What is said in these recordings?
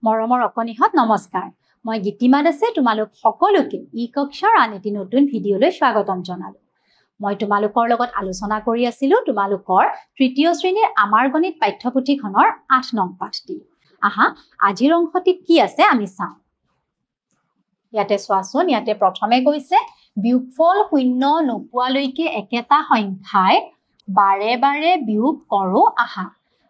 মৰমৰ অকনিহত নমস্কাৰ মই গীতিমা দাসে তোমালোক সকলোকে ই কক্ষৰ আন এটি নতুন ভিডিঅলৈ স্বাগতম জনালো মই তোমালোকৰ লগত আলোচনা কৰি আছিলো তোমালোকৰ তৃতীয় শ্ৰেণীৰ আমাৰ গণিত পাঠ্যপুথিখনৰ ৮ নং পাঠটি আহা আজিৰ অংশটিত কি আছে আমি চাওঁ ইয়াতে চোৱাচোন ইয়াতে প্ৰথমে কৈছে বিয়োগফল শূন্য নোপোৱালৈকে একেটা সংখ্যাই বাৰে বাৰে বিয়োগ কৰো আহা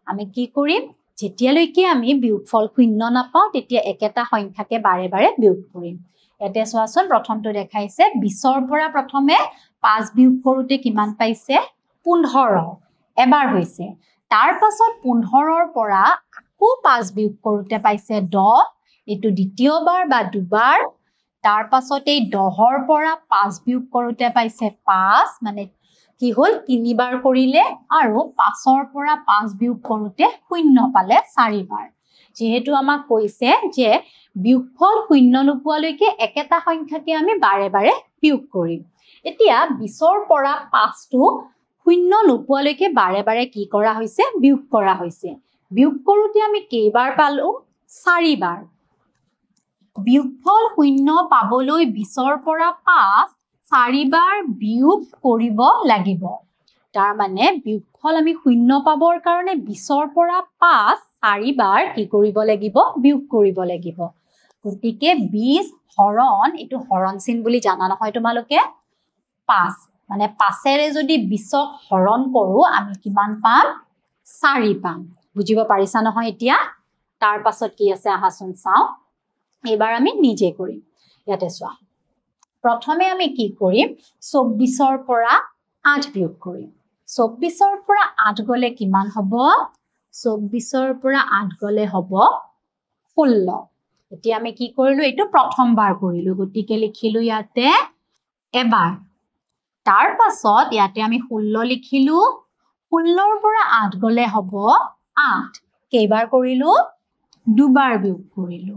আমি কি কৰিম যেতিয়ালৈকে আমি বিয়োগফল শূন্য নাপাওঁ তেতিয়া একেটা সংখ্যাকে বাৰে বাৰে বিয়োগ কৰিম ইয়াতে চোৱাচোন প্ৰথমটো দেখাইছে 20ৰ পৰা প্ৰথমে 5 বিয়োগ কৰোতে কিমান পাইছে 15 এবাৰ হৈছে তাৰ পাছত 15ৰ পৰা আকৌ 5 বিয়োগ কৰোতে পাইছে 10 এটো দ্বিতীয়বাৰ বা দুবাৰ তাৰ পাছত এই 10ৰ পৰা 5 বিয়োগ কৰোতে পাইছে 5 মানে কি হল তিনিবাৰ কৰিলে আৰু 5ৰ পৰা 5 বিয়োগ কৰোতে শূন্য পালে 4 বাৰ যেহেতু আমাক কৈছে যে বিয়োগফল শূন্য নোপোৱালৈকে একেটা সংখ্যাকে আমি বাৰে বাৰে বিয়োগ কৰিম এতিয়া 20ৰ পৰা 5টো শূন্য নোপোৱালৈকে বাৰে বাৰে কি কৰা হৈছে বিয়োগ কৰা হৈছে বিয়োগ কৰোতে আমি কেইবাৰ পালো 4 বাৰ বিয়োগফল শূন্য পাবলৈ 20ৰ পৰা 5 4 বাৰ বিয়োগ কৰিব লাগিব তাৰ মানে বিয়োগফল আমি শূন্য পাবৰ কাৰণে 20ৰ পৰা 5 4 বাৰ কি কৰিব লাগিব বিয়োগ কৰিব লাগিব গতিকে 20 হৰণ এটো হৰণ চিন বুলি জানা নহয় তোমালোকে 5 মানে 5ৰে যদি 20ক হৰণ কৰো আমি কিমান পাম 4 পাম বুজিব পাৰিছা নহয় এতিয়া তাৰ পাছত কি আছে আহাচোন চাও এবাৰ আমি নিজে কৰিম ইয়াতে চোৱা প্ৰথমে আমি কি কৰিম 24ৰ পৰা 8 বিয়োগ কৰিম 24ৰ পৰা 8 গলে কিমান হ'ব 24ৰ পৰা 8 গলে হ'ব 16 এতিয়া আমি কি কৰিলো এটো প্ৰথমবাৰ কৰিলো গতিকে লিখিলো ইয়াতে এবাৰ তাৰ পাছত ইয়াতে আমি 16 লিখিলো 16ৰ পৰা 8 গলে হ'ব 8 কেইবাৰ কৰিলো দুবাৰ বিয়োগ কৰিলো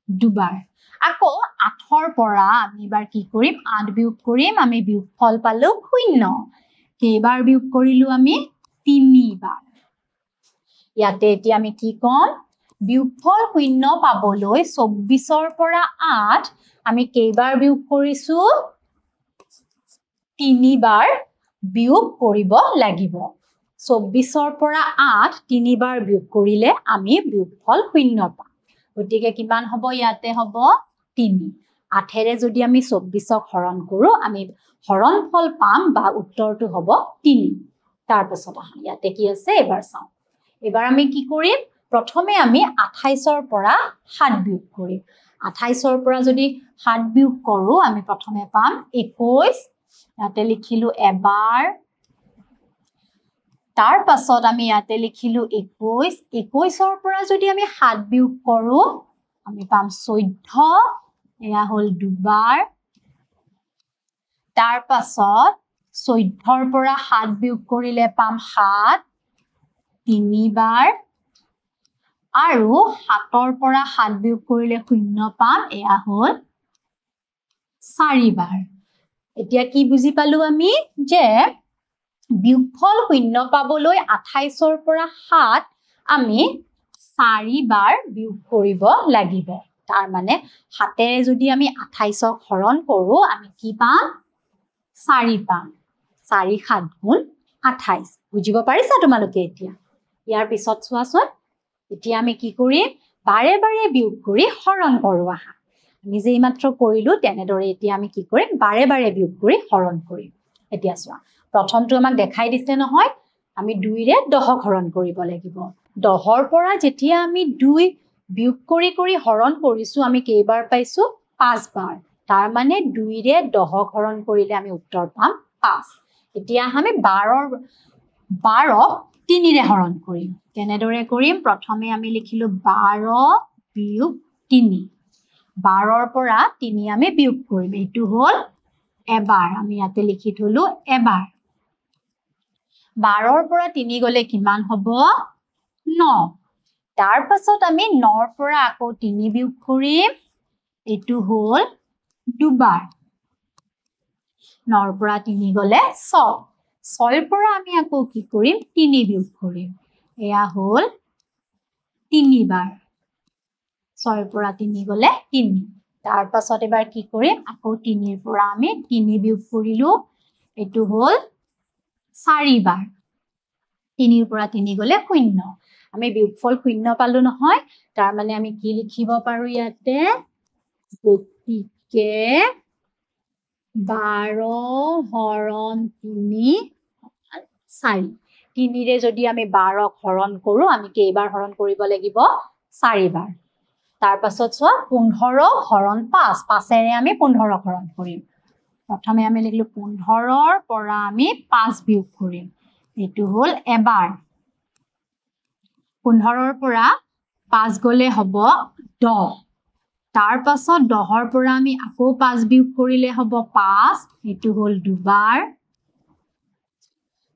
দুবাৰ আকৌ 8ৰ পৰা আমি এবাৰ কি কৰিম 8 বিয়োগ কৰিম আমি বিয়োগফল পালো 0 কেইবাৰ বিয়োগ কৰিলো আমি 3 বাৰ ইয়াতে এতিয়া আমি কি কম বিয়োগফল 0 পাবলৈ 24ৰ পৰা 8 আমি কেইবাৰ বিয়োগ কৰিছো 3 বাৰ বিয়োগ কৰিব লাগিব 24ৰ পৰা 8 3 বাৰ বিয়োগ কৰিলে আমি বিয়োগফল 0 পাম গতিকে কিমান হ'ব ইয়াতে হ'ব 3 8ৰে যদি আমি 24ক হৰণ কৰো আমি হৰণ ফল পাম বা উত্তৰটো হ'ব 3 তাৰ পাছত ইয়াতে কি আছে এবাৰ চাও এবাৰ আমি কি কৰিম প্ৰথমে আমি 28ৰ পৰা 7 বিয়োগ কৰিম 28ৰ পৰা যদি 7 বিয়োগ কৰো আমি প্ৰথমে পাম 21 ইয়াতে লিখিলো এবাৰ তাৰ পাছত আমি ইয়াতে লিখিলো 21 21ৰ পৰা যদি আমি 7 বিয়োগ কৰো আমি পাম 14 এয়া হল দুবাৰ তাৰ পাছত 14ৰ পৰা 7 বিয়োগ কৰিলে পাম 7 তিনিবাৰ আৰু 7ৰ পৰা 7 বিয়োগ কৰিলে 0 পাম এয়া হল 4 বাৰ এতিয়া কি বুজি পালো আমি যে বিয়োগফল 0 পাবলৈ 28ৰ পৰা 7 আমি 4 বাৰ বিয়োগ কৰিব লাগিব তাৰ মানে 7ৰে যদি আমি 28ক হৰণ কৰো আমি কি পাম 4 পাম 4 7 গুণ 28 বুজিব পাৰিছা তোমালোকে এতিয়া ইয়াৰ পিছত চোৱাচোন এতিয়া আমি কি কৰিম বাৰে বাৰে বিয়োগ কৰি হৰণ কৰো আহা আমি যে মাত্ৰ কৰিলো তেনেদৰে এতিয়া আমি কি কৰিম বাৰে বাৰে বিয়োগ কৰি হৰণ কৰিম এতিয়া চোৱা প্ৰথমটো আমাক দেখাই দিছে নহয় আমি 2ৰে 10ক হৰণ কৰিব লাগিব 10ৰ পৰা যেতিয়া আমি 2 বিয়োগ কৰি হৰণ কৰিছো আমি কেইবাৰ পাইছো 5 বাৰ তাৰ মানে 2ৰে 10ক হৰণ কৰিলে আমি উত্তৰ পাম 5 এতিয়া আমি 12ক 3ৰে হৰণ কৰিম কেনেদৰে কৰিম প্ৰথমে আমি লিখিলো 12 বিয়োগ 3 12ৰ পৰা 3 আমি বিয়োগ কৰিম এটো হল এবাৰ আমি ইয়াতে লিখি থলো এবাৰ 12ৰ পৰা 3 গলে কিমান হ'ব 9 তাৰ পাছত আমি 9ৰ পৰা আকৌ 3 বিয়োগ কৰিম এটো হল দুবাৰ 9ৰ পৰা 3 গলে 6 6ৰ পৰা আমি আকৌ কি কৰিম 3 বিয়োগ কৰিম এয়া হল 3 বাৰ 6 পৰা 3 গলে 3 তাৰ পাছত এবাৰ কি কৰিম আকৌ 3 ৰ পৰা আমি 3 বিয়োগ কৰিলো এটো হল 4 বাৰ 3 ৰ পৰা 3 গলে 0 আমি বিয়োগফল 0 পালো নহয় তাৰ মানে আমি কি লিখিব পাৰো ইয়াতে গতিকে 12 হৰণ 3 4 3 ৰে যদি আমি 12 হৰণ কৰো আমি কেইবাৰ হৰণ কৰিব লাগিব 4 বাৰ তাৰ পাছত চোৱা 15 হৰণ 5 5 ৰে আমি 15 হৰণ কৰিম প্ৰথমে আমি লিখলো 15 ৰ পৰা আমি 5 বিয়োগ কৰিম এটো হল এবাৰ 15 ৰ পৰা 5 গলে হ'ব 10 তাৰ পাছত 10 ৰ পৰা আমি আকৌ 5 বিয়োগ কৰিলে হ'ব 5 এটো হল দুবাৰ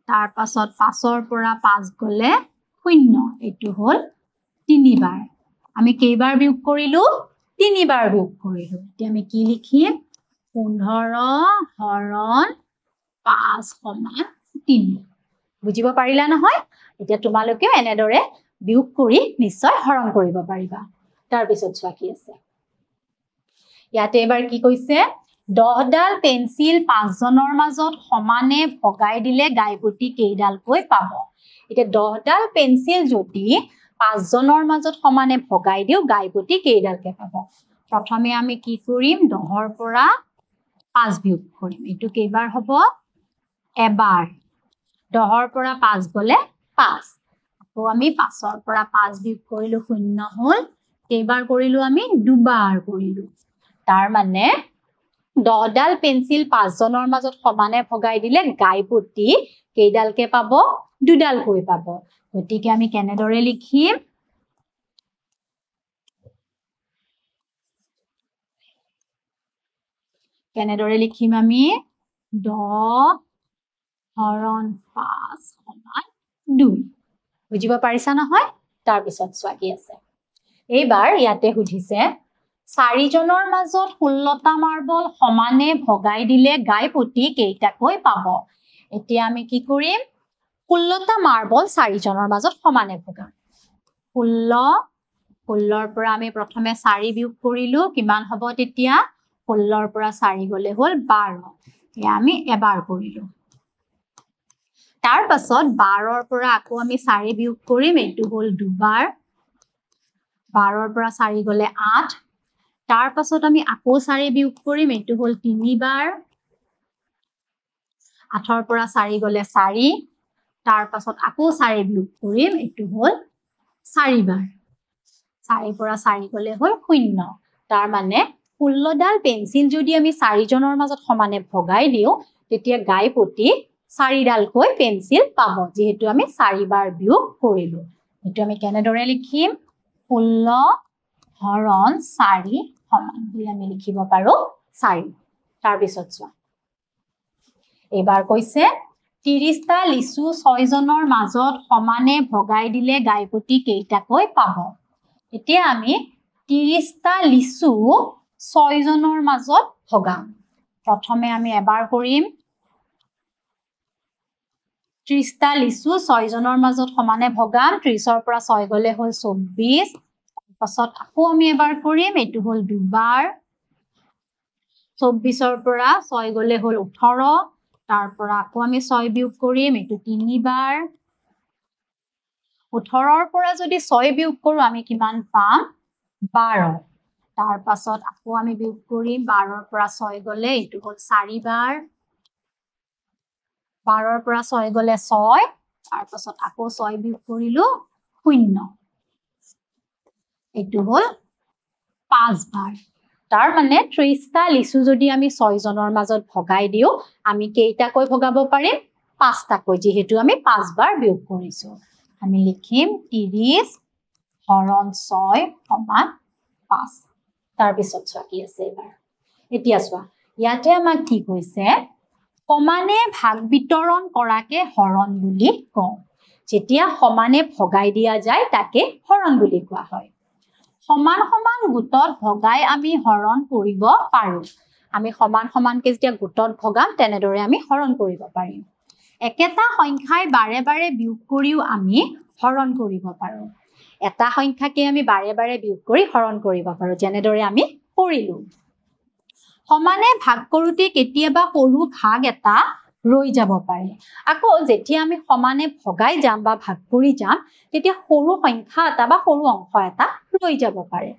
তাৰ পাছত 5 ৰ পৰা 5 গলে 0 এটো হল 3 বাৰ আমি কেইবাৰ বিয়োগ কৰিলো 3 বাৰ বিয়োগ কৰিলো এতিয়া আমি কি লিখিম 15 হৰণ 5 সমান 3 বুজিব পাৰিলা নহয় এতিয়া তোমালোকে এনেদৰে বিয়োগ কৰি নিশ্চয় হৰণ কৰিব পাৰিবা তাৰ পিছত চোৱা কি আছে ইয়াতে এবাৰ কি কৈছে 10 ডাল পেন্সিল 5 জনৰ মাজত সমানে ভগাই দিলে গাইপতি কেইডালকৈ পাব এতিয়া 10 ডাল পেন্সিল যদি 5 জনৰ মাজত সমানে ভগাই দিও গাইপতি কেইডালকে পাব প্ৰথমে আমি কি কৰিম 10 ৰ পৰা 5 বিয়োগ কৰিম এটো কেইবাৰ হ'ব এবাৰ 10 ৰ পৰা 5 গলে 5 আকৌ আমি 5 ৰ পৰা 5 বিয়োগ কৰিলো 0 হল কেইবাৰ কৰিলো আমি দুবাৰ কৰিলো তাৰ মানে 10 ডাল পেন্সিল 5 জনৰ মাজত সমানে ভগাই দিলে গাইপতি কেইডালকে পাব দুডালকৈ পাব গতিকে আমি কেনেদৰে লিখিম কেনেদৰে লিখিম আমি 10 হৰণ 5 সমান 2 বুজিব পাৰিছা নহয় তাৰ পিছত চোৱা কি আছে এইবাৰ ইয়াতে সুধিছে 4 জনৰ মাজত 16টা মাৰ্বল সমানে ভগাই দিলে গাইপতি কেইটাকৈ পাব এতিয়া আমি কি কৰিম 16টা মাৰ্বল 4 জনৰ মাজত সমানে ভগাম 16 ৰ পৰা আমি প্ৰথমে 4 বিয়োগ কৰিলো কিমান হ'ব তেতিয়া 16 ৰ পৰা 4 গলে হল 12 এয়া আমি এবাৰ কৰিলো তাৰ পাছত 12 ৰ পৰা আকৌ আমি 4 বিয়োগ কৰিম এটো হল দুবাৰ 12 ৰ পৰা 4 গলে 8 তাৰ পাছত আমি আকৌ 4 বিয়োগ কৰিম এটো হল 3 বাৰ 8 ৰ পৰা 4 গলে 4 তাৰ পাছত আকৌ 4 বিয়োগ কৰিম এটো হল 4 বাৰ 4 পৰা 4 গলে হল 0 তাৰ মানে 16 ডাল পেন্সিল যদি আমি 4 জনৰ মাজত সমানে ভগাই দিও তেতিয়া গাইপতি 4 ডালকৈ পেন্সিল পাব যেহেতু আমি 4 বাৰ বিয়োগ কৰিলো এটো আমি কেনেদৰে লিখিম 16 হৰণ 4 সমান বুলি আমি লিখিব পাৰো 4 তাৰ পিছত চোৱা এবাৰ কৈছে 30টা লিচু 6 জনৰ মাজত সমানে ভগাই দিলে গাইপতি কেইটাকৈ পাব এতিয়া আমি 30টা লিচু 6 জনৰ মাজত ভগাম প্ৰথমে আমি এবাৰ কৰিম 30টা লিচু 6 জনৰ মাজত সমানে ভগাম 30 ৰ পৰা 6 গলে হল 24 পাছত আকৌ আমি এবাৰ কৰিম এটো হল দুবাৰ 24 ৰ পৰা 6 গলে হল 18 তাৰ পৰা আকৌ আমি 6 বিয়োগ কৰিম এটো 3 বাৰ 18 ৰ পৰা যদি 6 বিয়োগ কৰো আমি কিমান পাম 12 তাৰ পাছত আকৌ আমি বিয়োগ কৰিম 12 ৰ পৰা 6 গলে এটো হল 4 বাৰ 12 ৰ পৰা 6 গলে 6 তাৰ পাছত আকৌ 6 বিয়োগ কৰিলো 0 এটো হল 5 বাৰ তাৰ মানে 30টা লিচু যদি আমি 6 জনৰ মাজত ভগাই দিও আমি কেইটাকৈ ভগাব পাৰিম 5টাকৈ যেহেতু আমি 5 বাৰ বিয়োগ কৰিছো আমি লিখিম 30 হৰণ 6 সমান 5 তাৰ পিছত চোৱা কি আছে এবাৰ এতিয়া চোৱা ইয়াতে আমাক কি কৈছে সমানে ভাগ বিতৰণ কৰাকে হৰণ বুলি কওঁ যেতিয়া সমানে ভগাই দিয়া যায় তাকে হৰণ বুলি কোৱা হয় সমান সমান গোটত ভগাই আমি হৰণ কৰিব পাৰো আমি সমান সমানকে যেতিয়া গোটত ভগাম তেনেদৰে আমি হৰণ কৰিব পাৰিম একেটা সংখ্যাই বাৰে বাৰে বিয়োগ কৰিও আমি হৰণ কৰিব পাৰো এটা সংখ্যাকে আমি বাৰে বাৰে বিয়োগ কৰি হৰণ কৰিব পাৰোঁ, যেনেদৰে আমি কৰিলোঁ। সমানে ভাগ কৰোঁতে কেতিয়াবা সৰু ভাগ এটা ৰৈ যাব পাৰে। আকৌ যেতিয়া আমি সমানে ভগাই যাম বা ভাগ কৰি যাম, তেতিয়া সৰু সংখ্যা এটা বা সৰু অংশ এটা ৰৈ যাব পাৰে।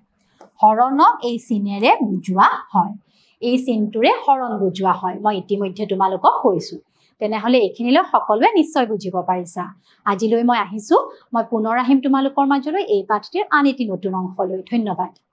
হৰণক এই চিনেৰে বুজোৱা হয়। এই চিনটোৰে হৰণ বুজোৱা হয়, মই ইতিমধ্যে তোমালোকক কৈছোঁ। তেনেহ'লে এইখিনিলৈ সকলোৱে নিশ্চয় বুজিব পাৰিছা। আজিলৈ মই আহিছোঁ, মই পুনৰ আহিম তোমালোকৰ মাজলৈ এই পাঠটিৰ আন এটি নতুন অংশ লৈ। ধন্যবাদ।